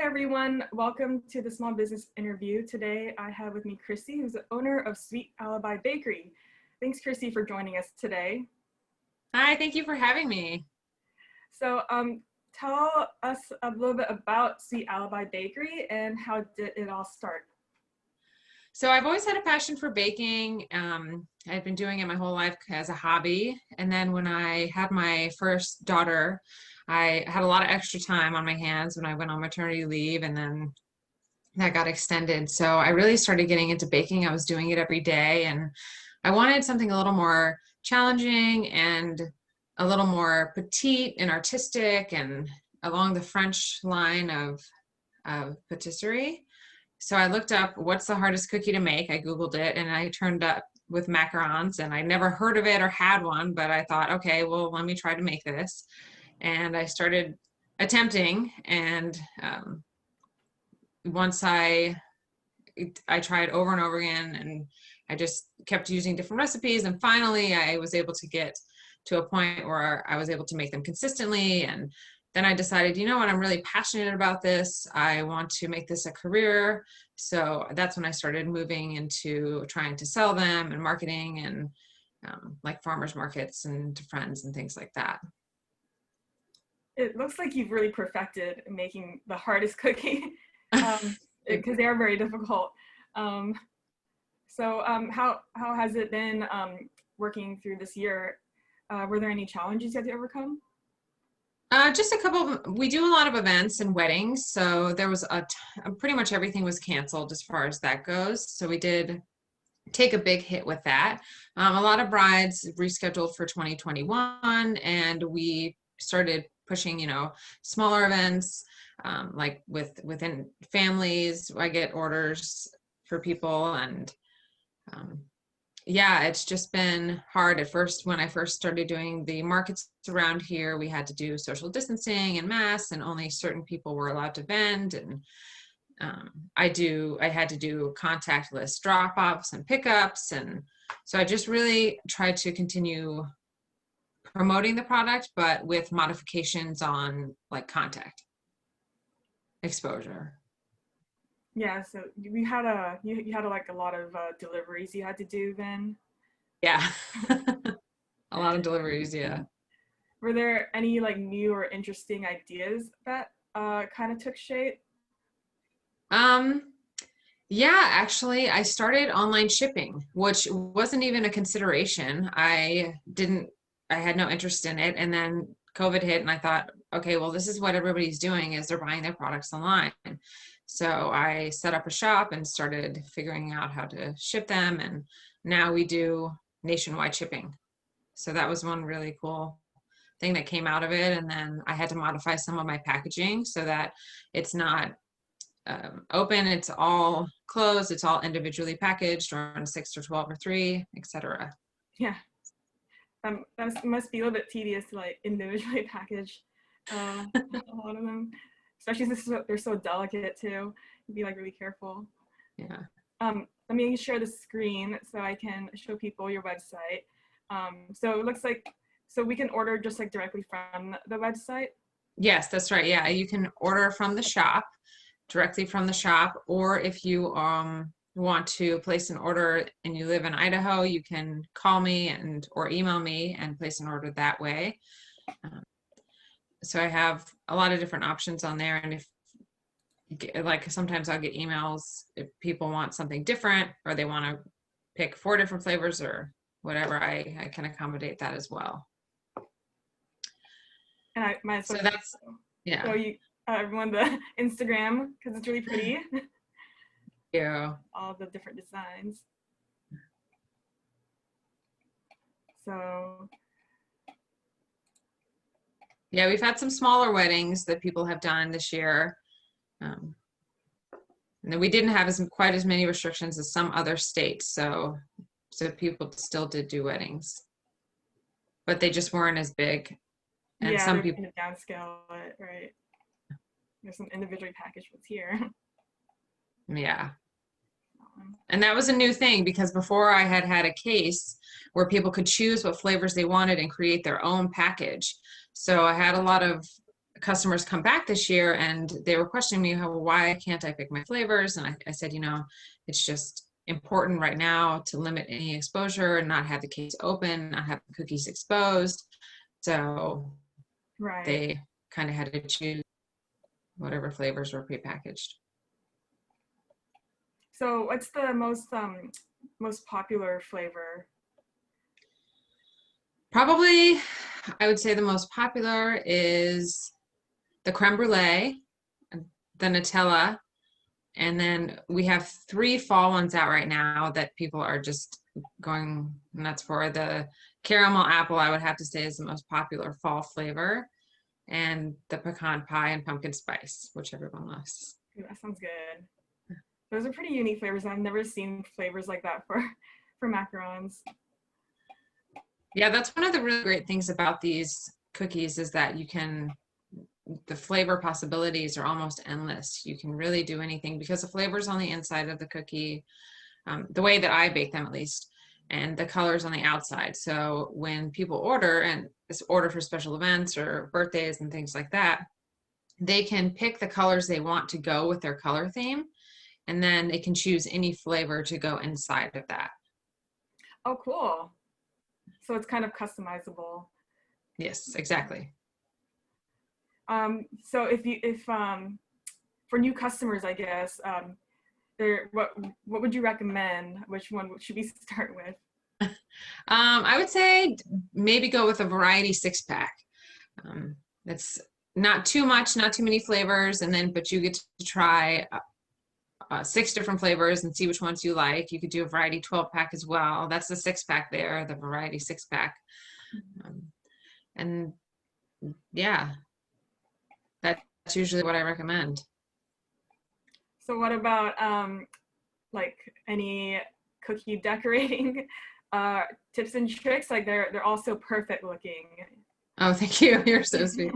everyone. Welcome to the Small Business Interview. Today I have with me Chrissy, who's the owner of Sweet Alibi Bakery. Thanks, Chrissy, for joining us today. Hi, thank you for having me. So tell us a little bit about Sweet Alibi Bakery and how did it all start? So I've always had a passion for baking. I've been doing it my whole life as a hobby. And then when I had my first daughter, I had a lot of extra time on my hands when I went on maternity leave, and then that got extended. So I really started getting into baking. I was doing it every day, and I wanted something a little more challenging and a little more petite and artistic and along the French line of patisserie. So I looked up what's the hardest cookie to make. I Googled it and I turned up with macarons, and I never heard of it or had one, but I thought, okay, well, let me try to make this. And I started attempting, and once I tried over and over again, and I just kept using different recipes, and finally I was able to get to a point where I was able to make them consistently. And then I decided, you know what, I'm really passionate about this. I want to make this a career. So that's when I started moving into trying to sell them and marketing and like farmers markets and to friends and things like that. It looks like you've really perfected making the hardest cookie because they are very difficult. How has it been working through this year? Were there any challenges you had to overcome? Just a couple we do a lot of events and weddings. So there was pretty much everything was canceled as far as that goes. So we did take a big hit with that. A lot of brides rescheduled for 2021, and we started pushing, smaller events, like within families. I get orders for people, and yeah, it's just been hard at first. When I first started doing the markets around here, we had to do social distancing and masks, and only certain people were allowed to vend. And I had to do contactless drop-offs and pickups. And so I just really tried to continue promoting the product, but with modifications on like contact exposure. Yeah, so you had a lot of deliveries you had to do then. Yeah. A lot of deliveries, yeah. Were there any like new or interesting ideas that kind of took shape? Yeah, actually, I started online shipping, which wasn't even a consideration. I had no interest in it. And then COVID hit, and I thought, okay, well, this is what everybody's doing, is they're buying their products online. So I set up a shop and started figuring out how to ship them. And now we do nationwide shipping. So that was one really cool thing that came out of it. And then I had to modify some of my packaging so that it's not open, it's all closed, it's all individually packaged, or on 6 or 12 or 3, etc. Yeah, that must be a little bit tedious to like individually package a lot of them, especially since they're so delicate too. You'd be like really careful. Yeah. Let me share the screen so I can show people your website. So it looks like, so we can order just like directly from the website? Yes, that's right. Yeah, you can order from the shop, directly from the shop, or if you want to place an order and you live in Idaho, you can call me or email me and place an order that way. So I have a lot of different options on there, and if like sometimes I'll get emails if people want something different or they want to pick 4 different flavors or whatever, I can accommodate that as well. And I might as well show you everyone the Instagram because it's really pretty. Yeah. All the different designs. So yeah, we've had some smaller weddings that people have done this year. And then we didn't have quite as many restrictions as some other states, so people still did do weddings, but they just weren't as big. And yeah, some people downscale it, right? There's some individually packaged ones here. Yeah. And that was a new thing, because before I had a case where people could choose what flavors they wanted and create their own package. So I had a lot of customers come back this year and they were questioning me why can't I pick my flavors? And I said, it's just important right now to limit any exposure and not have the case open, not have the cookies exposed. So Right. they kind of had to choose whatever flavors were prepackaged. So what's the most popular flavor? Probably, I would say the most popular is the creme brulee, the Nutella, and then we have 3 fall ones out right now that people are just going nuts for. The caramel apple, I would have to say, is the most popular fall flavor, and the pecan pie and pumpkin spice, which everyone loves. That sounds good. Those are pretty unique flavors. I've never seen flavors like that for macarons. Yeah, that's one of the really great things about these cookies is that the flavor possibilities are almost endless. You can really do anything because the flavor's on the inside of the cookie, the way that I bake them at least, and the color's on the outside. So when people order, and it's order for special events or birthdays and things like that, they can pick the colors they want to go with their color theme, and then they can choose any flavor to go inside of that. Oh, cool. So it's kind of customizable. Yes, exactly. So if for new customers, I guess, what would you recommend? Which one should we start with? I would say maybe go with a variety 6-pack. That's not too much, not too many flavors, but you get to try 6 different flavors and see which ones you like. You could do a variety 12-pack as well. That's the 6-pack there, the variety 6-pack. And yeah, that's usually what I recommend. So what about like any cookie decorating tips and tricks? Like they're also perfect looking. Oh, thank you. You're so sweet.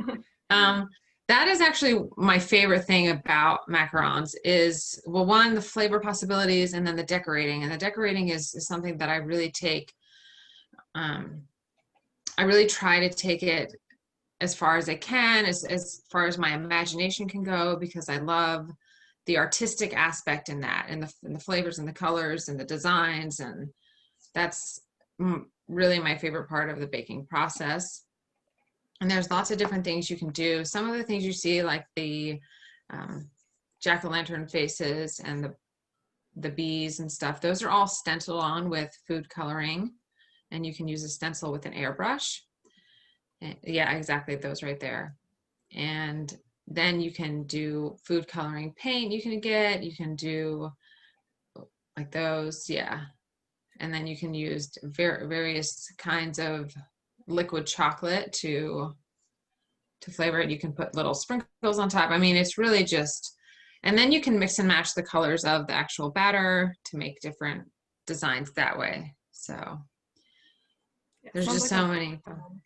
That is actually my favorite thing about macarons is, well, one, the flavor possibilities, and then the decorating. And the decorating is something that I really take, I really try to take it as far as I can, as far as my imagination can go, because I love the artistic aspect in that, and the flavors and the colors and the designs. And that's really my favorite part of the baking process. And there's lots of different things you can do. Some of the things you see, like the jack-o'-lantern faces and the bees and stuff, those are all stenciled on with food coloring, and you can use a stencil with an airbrush. Yeah, exactly, those right there. And then you can do food coloring paint you can do like those, yeah. And then you can use various kinds of liquid chocolate to flavor it. You can put little sprinkles on top. I mean, it's really just, and then you can mix and match the colors of the actual batter to make different designs that way. So there's just so many.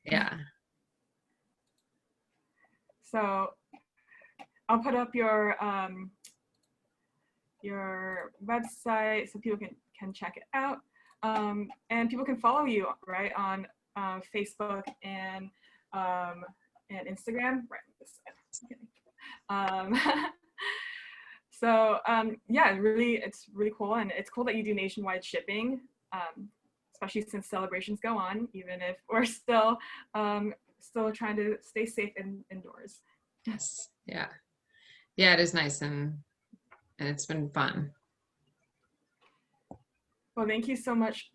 Yeah. So I'll put up your website so people can check it out. And people can follow you, right, on Facebook and Instagram. Right. So yeah, it's really cool, and it's cool that you do nationwide shipping, especially since celebrations go on, even if we're still trying to stay safe indoors. Yes. Yeah. Yeah, it is nice, and it's been fun. Well, thank you so much,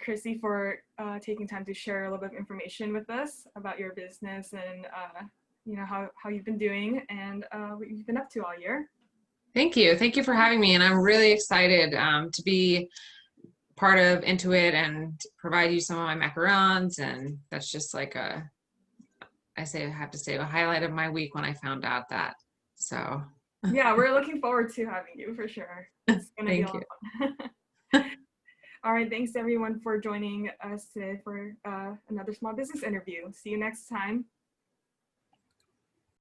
Chrissy, for taking time to share a little bit of information with us about your business and how you've been doing and what you've been up to all year. Thank you. Thank you for having me, and I'm really excited to be part of Intuit and provide you some of my macarons, and that's just like I have to say a highlight of my week when I found out that. So yeah, we're looking forward to having you for sure. It's gonna be a lot of fun. All right, thanks everyone for joining us today for another small business interview. See you next time.